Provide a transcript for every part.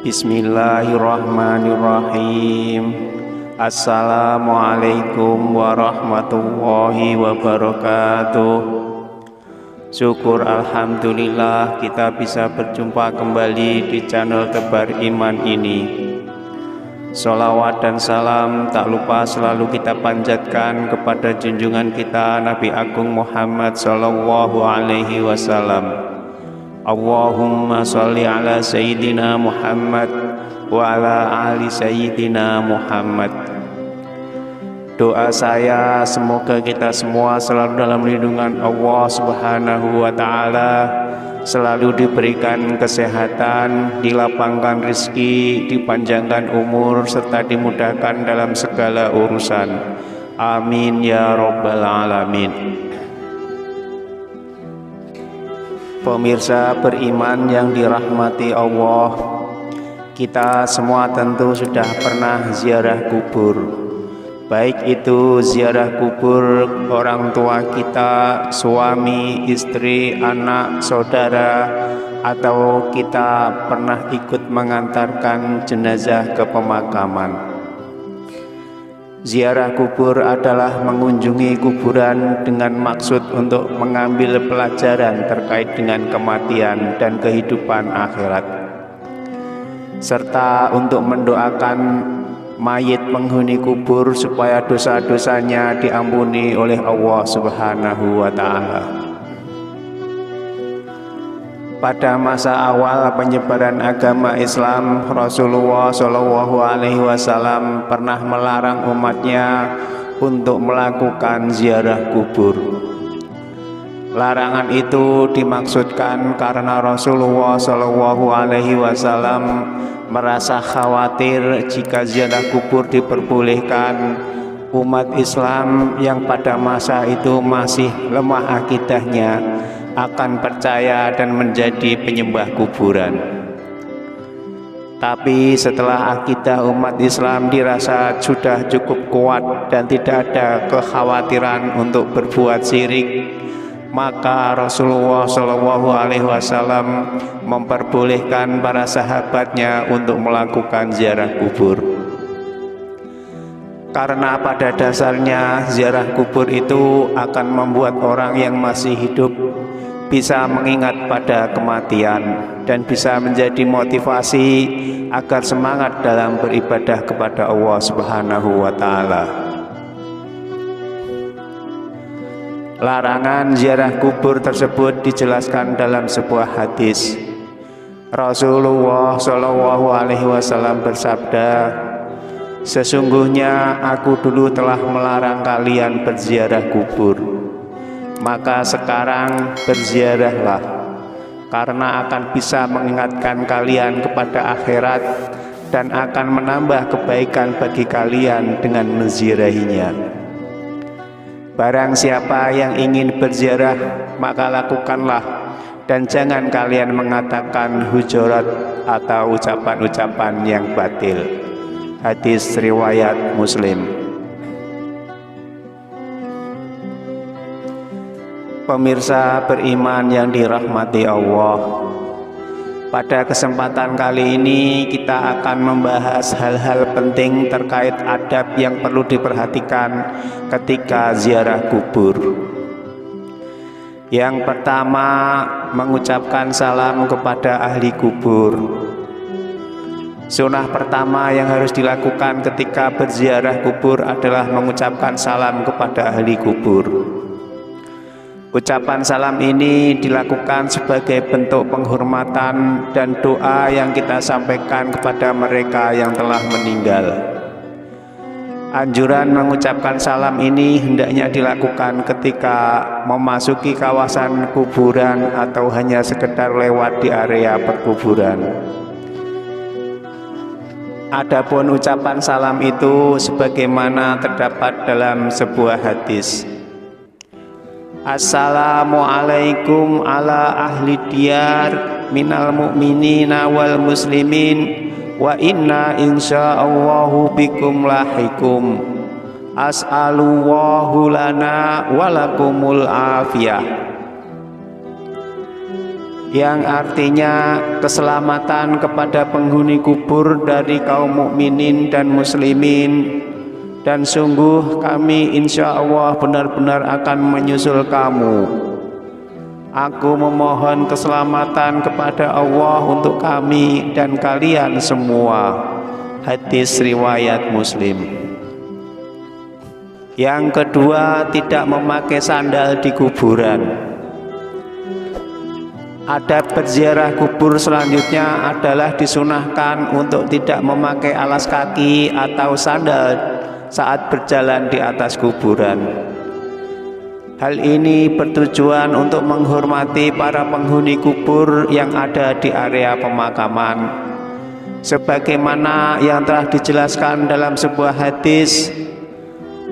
Bismillahirrahmanirrahim. Assalamualaikum warahmatullahi wabarakatuh. Syukur alhamdulillah kita bisa berjumpa kembali di channel Tebar Iman ini. Sholawat dan salam tak lupa selalu kita panjatkan kepada junjungan kita Nabi Agung Muhammad Sallallahu Alaihi Wasallam. Allahumma sholli ala Sayyidina Muhammad wa ala ali Sayyidina Muhammad. Doa saya semoga kita semua selalu dalam lindungan Allah Subhanahu wa Ta'ala, selalu diberikan kesehatan, dilapangkan rezeki, dipanjangkan umur, serta dimudahkan dalam segala urusan. Amin ya Rabbal Alamin. Pemirsa beriman yang dirahmati Allah, kita semua tentu sudah pernah ziarah kubur. Baik itu ziarah kubur orang tua kita, suami, istri, anak, saudara, atau kita pernah ikut mengantarkan jenazah ke pemakaman. Ziarah kubur adalah mengunjungi kuburan dengan maksud untuk mengambil pelajaran terkait dengan kematian dan kehidupan akhirat, serta untuk mendoakan mayit penghuni kubur supaya dosa-dosanya diampuni oleh Allah Subhanahu wa Ta'ala. Pada masa awal penyebaran agama Islam, Rasulullah Shallallahu Alaihi Wasallam pernah melarang umatnya untuk melakukan ziarah kubur. Larangan itu dimaksudkan karena Rasulullah Shallallahu Alaihi Wasallam merasa khawatir jika ziarah kubur diperbolehkan, umat Islam yang pada masa itu masih lemah akidahnya akan percaya dan menjadi penyembah kuburan. Tapi setelah akidah umat Islam dirasa sudah cukup kuat dan tidak ada kekhawatiran untuk berbuat syirik, maka Rasulullah Shallallahu Alaihi Wasallam memperbolehkan para sahabatnya untuk melakukan ziarah kubur. Karena pada dasarnya ziarah kubur itu akan membuat orang yang masih hidup bisa mengingat pada kematian dan bisa menjadi motivasi agar semangat dalam beribadah kepada Allah Subhanahu wa Ta'ala. Larangan ziarah kubur tersebut dijelaskan dalam sebuah hadis. Rasulullah Shallallahu Alaihi Wasallam bersabda, "Sesungguhnya aku dulu telah melarang kalian berziarah kubur, maka sekarang berziarahlah, karena akan bisa mengingatkan kalian kepada akhirat dan akan menambah kebaikan bagi kalian dengan menziarahinya. Barang siapa yang ingin berziarah, maka lakukanlah, dan jangan kalian mengatakan hujurat atau ucapan-ucapan yang batil." Hadis riwayat Muslim. Pemirsa beriman yang dirahmati Allah, pada kesempatan kali ini kita akan membahas hal-hal penting terkait adab yang perlu diperhatikan ketika ziarah kubur. Yang pertama, mengucapkan salam kepada ahli kubur. Sunnah pertama yang harus dilakukan ketika berziarah kubur adalah mengucapkan salam kepada ahli kubur. Ucapan salam ini dilakukan sebagai bentuk penghormatan dan doa yang kita sampaikan kepada mereka yang telah meninggal. Anjuran mengucapkan salam ini hendaknya dilakukan ketika memasuki kawasan kuburan atau hanya sekedar lewat di area perkuburan. Adapun ucapan salam itu sebagaimana terdapat dalam sebuah hadis. Assalamualaikum ala ahli diyar minal mu'minina wal muslimin wa inna insyaallahu bikum lahikum. As'alullahu lana walakumul afiyah. yang artinya keselamatan kepada penghuni kubur dari kaum mukminin dan muslimin. Dan sungguh kami insya Allah benar-benar akan menyusul kamu. Aku memohon keselamatan kepada Allah untuk kami dan kalian semua. Hadis riwayat Muslim. Yang kedua, tidak memakai sandal di kuburan. Adab berziarah kubur selanjutnya adalah disunahkan untuk tidak memakai alas kaki atau sandal saat berjalan di atas kuburan. Hal ini bertujuan untuk menghormati para penghuni kubur yang ada di area pemakaman, sebagaimana yang telah dijelaskan dalam sebuah hadis,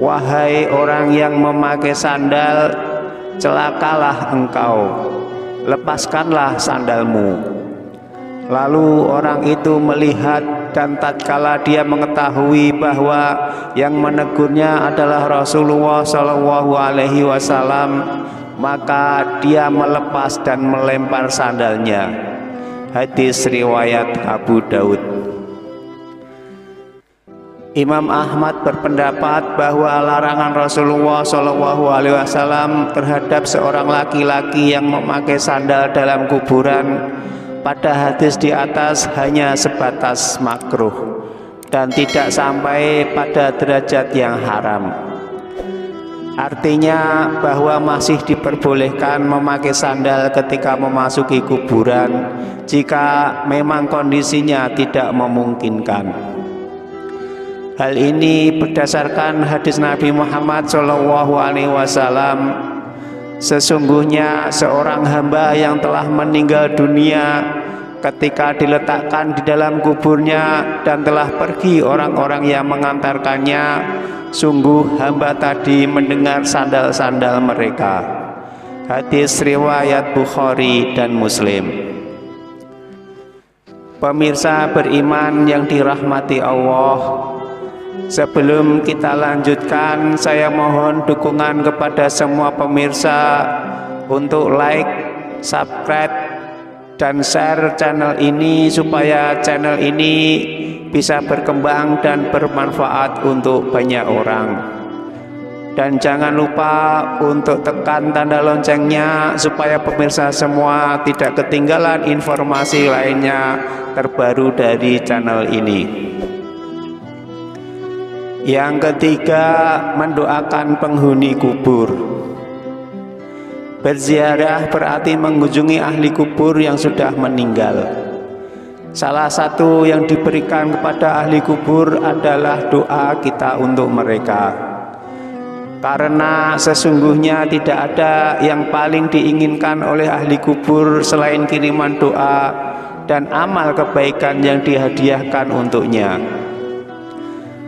"Wahai orang yang memakai sandal, celakalah engkau, lepaskanlah sandalmu." Lalu orang itu melihat, dan tatkala dia mengetahui bahwa yang menegurnya adalah Rasulullah Shallallahu Alaihi Wasallam, maka dia melepas dan melempar sandalnya. Hadis riwayat Abu Daud. Imam Ahmad berpendapat bahwa larangan Rasulullah Shallallahu Alaihi Wasallam terhadap seorang laki-laki yang memakai sandal dalam kuburan pada hadis di atas hanya sebatas makruh dan tidak sampai pada derajat yang haram. Artinya bahwa masih diperbolehkan memakai sandal ketika memasuki kuburan jika memang kondisinya tidak memungkinkan. Hal ini berdasarkan hadis Nabi Muhammad SAW. Sesungguhnya seorang hamba yang telah meninggal dunia, ketika diletakkan di dalam kuburnya dan telah pergi orang-orang yang mengantarkannya, sungguh hamba tadi mendengar sandal-sandal mereka. Hadis riwayat Bukhari dan Muslim. Pemirsa beriman yang dirahmati Allah, sebelum kita lanjutkan, saya mohon dukungan kepada semua pemirsa untuk like, subscribe, dan share channel ini supaya channel ini bisa berkembang dan bermanfaat untuk banyak orang. Dan jangan lupa untuk tekan tanda loncengnya supaya pemirsa semua tidak ketinggalan informasi lainnya terbaru dari channel ini. Yang ketiga, mendoakan penghuni kubur. Berziarah berarti mengunjungi ahli kubur yang sudah meninggal. Salah satu yang diberikan kepada ahli kubur adalah doa kita untuk mereka. Karena sesungguhnya tidak ada yang paling diinginkan oleh ahli kubur selain kiriman doa dan amal kebaikan yang dihadiahkan untuknya.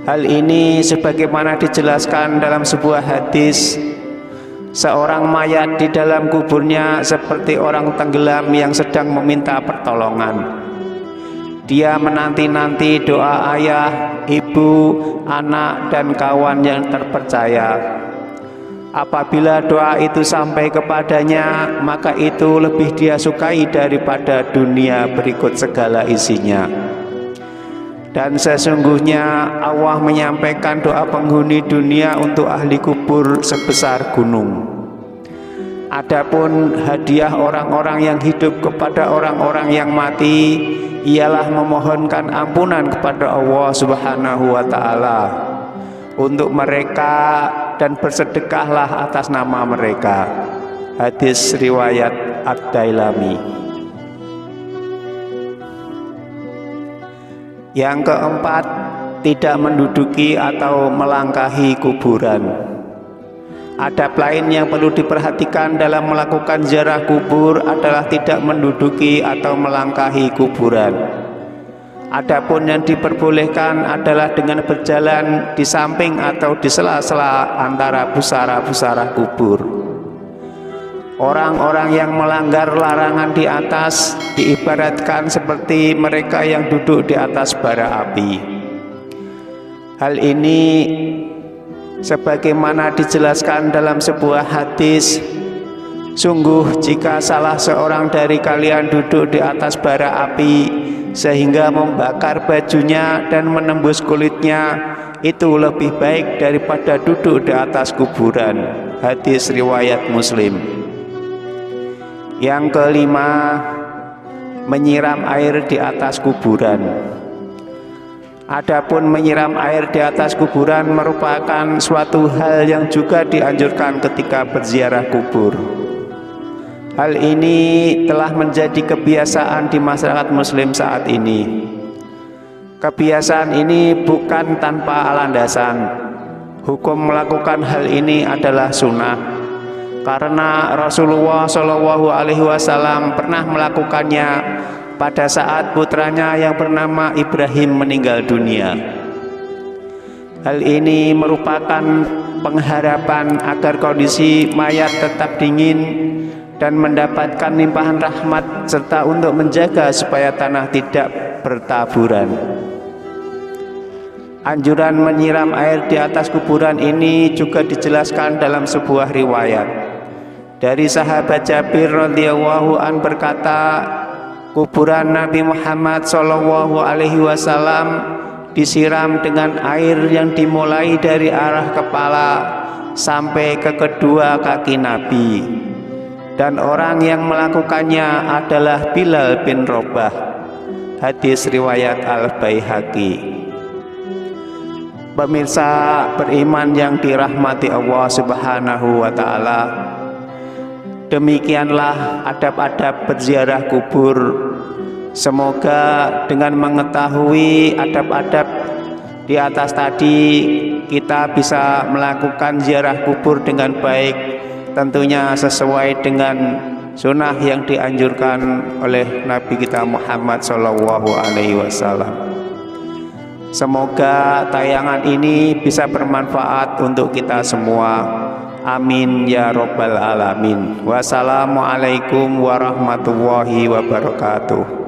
Hal ini sebagaimana dijelaskan dalam sebuah hadis, seorang mayat di dalam kuburnya seperti orang tenggelam yang sedang meminta pertolongan. Dia menanti-nanti doa ayah, ibu, anak, dan kawan yang terpercaya. Apabila doa itu sampai kepadanya, maka itu lebih dia sukai daripada dunia berikut segala isinya. Dan sesungguhnya Allah menyampaikan doa penghuni dunia untuk ahli kubur sebesar gunung. Adapun hadiah orang-orang yang hidup kepada orang-orang yang mati ialah memohonkan ampunan kepada Allah Subhanahu wa Ta'ala untuk mereka dan bersedekahlah atas nama mereka. Hadis riwayat Ad-Dailami. Yang keempat, tidak menduduki atau melangkahi kuburan. Adab lain yang perlu diperhatikan dalam melakukan ziarah kubur adalah tidak menduduki atau melangkahi kuburan. Adapun yang diperbolehkan adalah dengan berjalan di samping atau di sela-sela antara pusara-pusara kubur. Orang-orang yang melanggar larangan di atas diibaratkan seperti mereka yang duduk di atas bara api. Hal ini sebagaimana dijelaskan dalam sebuah hadis, Sungguh jika salah seorang dari kalian duduk di atas bara api sehingga membakar bajunya dan menembus kulitnya, itu lebih baik daripada duduk di atas kuburan. Hadis riwayat Muslim. Yang kelima, menyiram air di atas kuburan. Adapun menyiram air di atas kuburan merupakan suatu hal yang juga dianjurkan ketika berziarah kubur. Hal ini telah menjadi kebiasaan di masyarakat Muslim saat ini. Kebiasaan ini bukan tanpa landasan. Hukum melakukan hal ini adalah sunnah, karena Rasulullah SAW pernah melakukannya pada saat putranya yang bernama Ibrahim meninggal dunia. Hal ini merupakan pengharapan agar kondisi mayat tetap dingin dan mendapatkan limpahan rahmat, serta untuk menjaga supaya tanah tidak bertaburan. Anjuran menyiram air di atas kuburan ini juga dijelaskan dalam sebuah riwayat. Dari sahabat Jabir radhiyallahu an berkata, kuburan Nabi Muhammad SAW disiram dengan air yang dimulai dari arah kepala sampai ke kedua kaki Nabi, dan orang yang melakukannya adalah Bilal bin Rabah. Hadis riwayat Al-Baihaqi. Pemirsa beriman yang dirahmati Allah Subhanahu wa Ta'ala, demikianlah adab-adab berziarah kubur. Semoga dengan mengetahui adab-adab di atas tadi, kita bisa melakukan ziarah kubur dengan baik, tentunya sesuai dengan sunnah yang dianjurkan oleh Nabi kita Muhammad SAW. Semoga tayangan ini bisa bermanfaat untuk kita semua. Amin ya Rabbal Alamin. Wassalamualaikum warahmatullahi wabarakatuh.